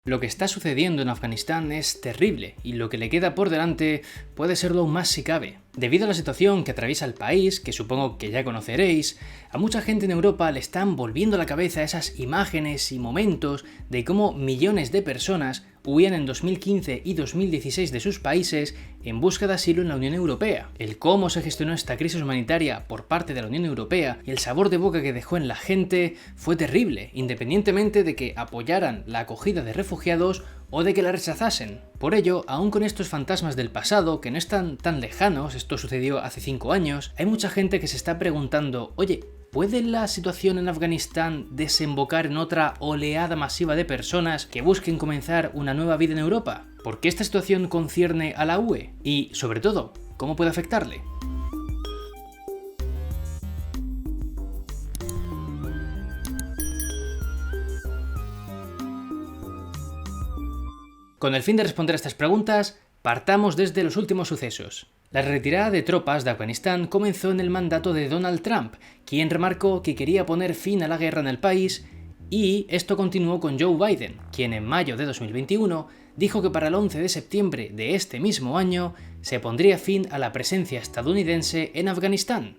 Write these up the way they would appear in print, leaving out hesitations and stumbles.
Lo que está sucediendo en Afganistán es terrible y lo que le queda por delante puede serlo aún más si cabe. Debido a la situación que atraviesa el país, que supongo que ya conoceréis, a mucha gente en Europa le están volviendo la cabeza esas imágenes y momentos de cómo millones de personas huían en 2015 y 2016 de sus países en busca de asilo en la Unión Europea. El cómo se gestionó esta crisis humanitaria por parte de la Unión Europea y el sabor de boca que dejó en la gente fue terrible, independientemente de que apoyaran la acogida de refugiados o de que la rechazasen. Por ello, aún con estos fantasmas del pasado, que no están tan lejanos, esto sucedió hace 5 años, hay mucha gente que se está preguntando, oye, ¿puede la situación en Afganistán desembocar en otra oleada masiva de personas que busquen comenzar una nueva vida en Europa? ¿Por qué esta situación concierne a la UE? Y, sobre todo, ¿cómo puede afectarle? Con el fin de responder a estas preguntas, partamos desde los últimos sucesos. La retirada de tropas de Afganistán comenzó en el mandato de Donald Trump, quien remarcó que quería poner fin a la guerra en el país, y esto continuó con Joe Biden, quien en mayo de 2021 dijo que para el 11 de septiembre de este mismo año se pondría fin a la presencia estadounidense en Afganistán.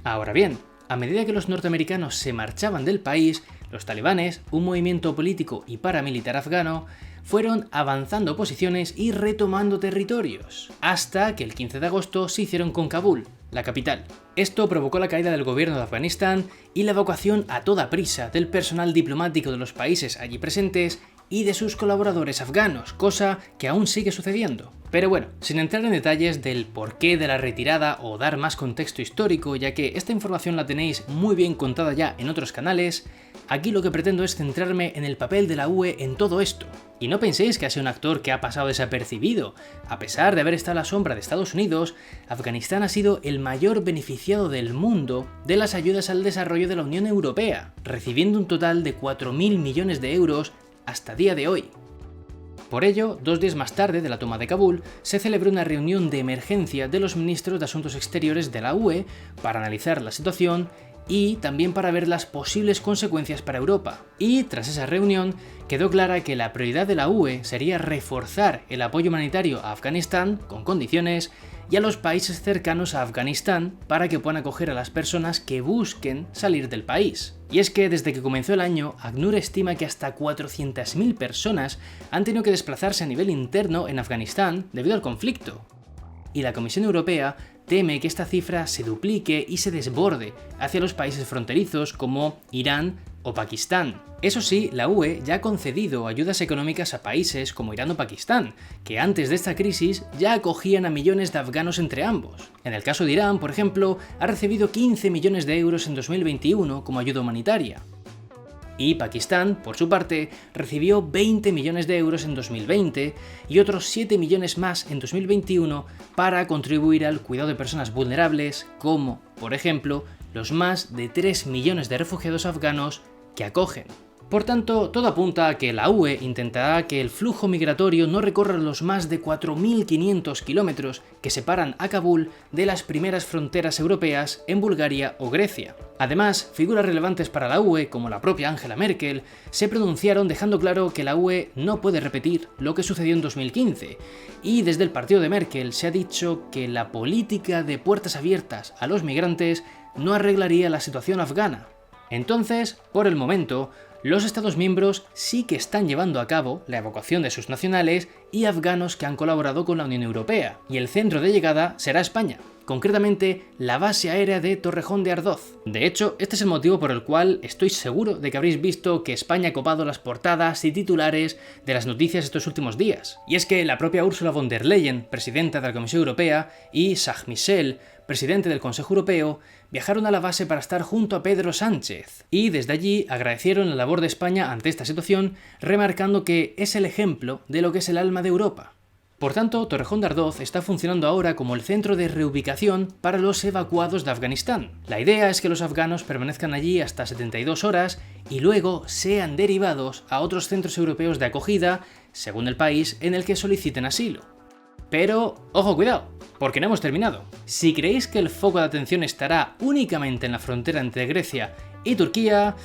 Ahora bien, a medida que los norteamericanos se marchaban del país, los talibanes, un movimiento político y paramilitar afgano, fueron avanzando posiciones y retomando territorios, hasta que el 15 de agosto se hicieron con Kabul, la capital. Esto provocó la caída del gobierno de Afganistán y la evacuación a toda prisa del personal diplomático de los países allí presentes y de sus colaboradores afganos, cosa que aún sigue sucediendo. Pero bueno, sin entrar en detalles del porqué de la retirada o dar más contexto histórico, ya que esta información la tenéis muy bien contada ya en otros canales, aquí lo que pretendo es centrarme en el papel de la UE en todo esto. Y no penséis que ha sido un actor que ha pasado desapercibido. A pesar de haber estado a la sombra de Estados Unidos, Afganistán ha sido el mayor beneficiado del mundo de las ayudas al desarrollo de la Unión Europea, recibiendo un total de 4.000 millones de euros hasta día de hoy. Por ello, 2 días más tarde de la toma de Kabul, se celebró una reunión de emergencia de los ministros de Asuntos Exteriores de la UE para analizar la situación y también para ver las posibles consecuencias para Europa. Y tras esa reunión, quedó clara que la prioridad de la UE sería reforzar el apoyo humanitario a Afganistán, con condiciones, y a los países cercanos a Afganistán para que puedan acoger a las personas que busquen salir del país. Y es que desde que comenzó el año, ACNUR estima que hasta 400.000 personas han tenido que desplazarse a nivel interno en Afganistán debido al conflicto. Y la Comisión Europea teme que esta cifra se duplique y se desborde hacia los países fronterizos como Irán o Pakistán. Eso sí, la UE ya ha concedido ayudas económicas a países como Irán o Pakistán, que antes de esta crisis ya acogían a millones de afganos entre ambos. En el caso de Irán, por ejemplo, ha recibido 15 millones de euros en 2021 como ayuda humanitaria. Y Pakistán, por su parte, recibió 20 millones de euros en 2020 y otros 7 millones más en 2021 para contribuir al cuidado de personas vulnerables, como, por ejemplo, los más de 3 millones de refugiados afganos que acogen. Por tanto, todo apunta a que la UE intentará que el flujo migratorio no recorra los más de 4.500 kilómetros que separan a Kabul de las primeras fronteras europeas en Bulgaria o Grecia. Además, figuras relevantes para la UE, como la propia Angela Merkel, se pronunciaron dejando claro que la UE no puede repetir lo que sucedió en 2015, y desde el partido de Merkel se ha dicho que la política de puertas abiertas a los migrantes no arreglaría la situación afgana. Entonces, por el momento, los Estados miembros sí que están llevando a cabo la evacuación de sus nacionales y afganos que han colaborado con la Unión Europea, y el centro de llegada será España, concretamente la base aérea de Torrejón de Ardoz. De hecho, este es el motivo por el cual estoy seguro de que habréis visto que España ha copado las portadas y titulares de las noticias estos últimos días. Y es que la propia Ursula von der Leyen, presidenta de la Comisión Europea, y Charles Michel, presidente del Consejo Europeo, viajaron a la base para estar junto a Pedro Sánchez, y desde allí agradecieron la labor de España ante esta situación, remarcando que es el ejemplo de lo que es el alma de Europa. Por tanto, Torrejón de Ardoz está funcionando ahora como el centro de reubicación para los evacuados de Afganistán. La idea es que los afganos permanezcan allí hasta 72 horas y luego sean derivados a otros centros europeos de acogida, según el país en el que soliciten asilo. Pero, ojo, cuidado, porque no hemos terminado. Si creéis que el foco de atención estará únicamente en la frontera entre Grecia Y Turquía,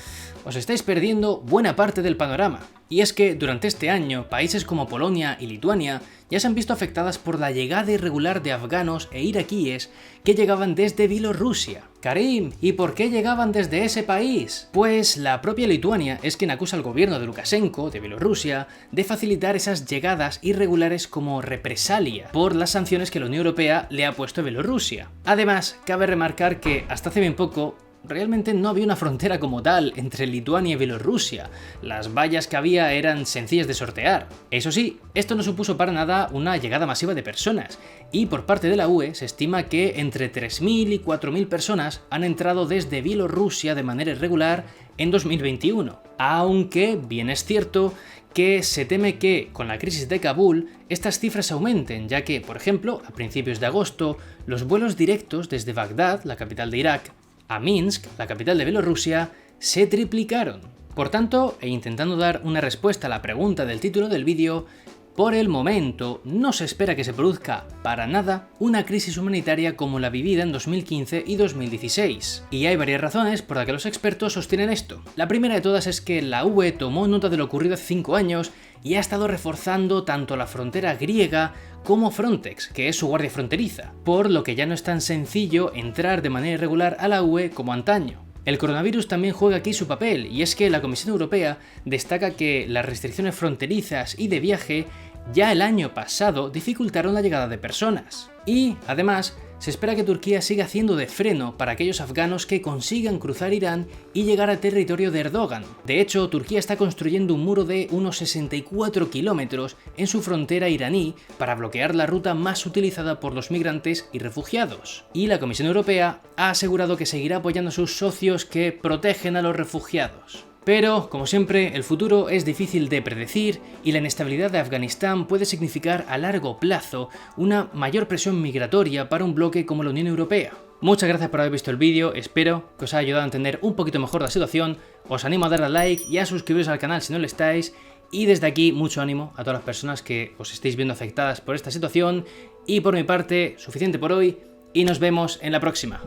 os estáis perdiendo buena parte del panorama. Y es que durante este año, países como Polonia y Lituania ya se han visto afectadas por la llegada irregular de afganos e iraquíes que llegaban desde Bielorrusia. Karim, ¿y por qué llegaban desde ese país? Pues la propia Lituania es quien acusa al gobierno de Lukashenko, de Bielorrusia, de facilitar esas llegadas irregulares como represalia por las sanciones que la Unión Europea le ha puesto a Bielorrusia. Además, cabe remarcar que hasta hace bien poco realmente no había una frontera como tal entre Lituania y Bielorrusia. Las vallas que había eran sencillas de sortear. Eso sí, esto no supuso para nada una llegada masiva de personas, y por parte de la UE se estima que entre 3.000 y 4.000 personas han entrado desde Bielorrusia de manera irregular en 2021. Aunque bien es cierto que se teme que, con la crisis de Kabul, estas cifras aumenten, ya que, por ejemplo, a principios de agosto, los vuelos directos desde Bagdad, la capital de Irak, a Minsk, la capital de Bielorrusia, se triplicaron. Por tanto, e intentando dar una respuesta a la pregunta del título del vídeo, por el momento no se espera que se produzca para nada una crisis humanitaria como la vivida en 2015 y 2016. Y hay varias razones por las que los expertos sostienen esto. La primera de todas es que la UE tomó nota de lo ocurrido hace 5 años y ha estado reforzando tanto la frontera griega como Frontex, que es su guardia fronteriza, por lo que ya no es tan sencillo entrar de manera irregular a la UE como antaño. El coronavirus también juega aquí su papel, y es que la Comisión Europea destaca que las restricciones fronterizas y de viaje ya el año pasado dificultaron la llegada de personas. Y, además, se espera que Turquía siga haciendo de freno para aquellos afganos que consigan cruzar Irán y llegar al territorio de Erdogan. De hecho, Turquía está construyendo un muro de unos 64 kilómetros en su frontera iraní para bloquear la ruta más utilizada por los migrantes y refugiados. Y la Comisión Europea ha asegurado que seguirá apoyando a sus socios que protegen a los refugiados. Pero, como siempre, el futuro es difícil de predecir y la inestabilidad de Afganistán puede significar a largo plazo una mayor presión migratoria para un bloque como la Unión Europea. Muchas gracias por haber visto el vídeo, espero que os haya ayudado a entender un poquito mejor la situación, os animo a darle a like y a suscribiros al canal si no lo estáis, y desde aquí mucho ánimo a todas las personas que os estéis viendo afectadas por esta situación, y por mi parte, suficiente por hoy, y nos vemos en la próxima.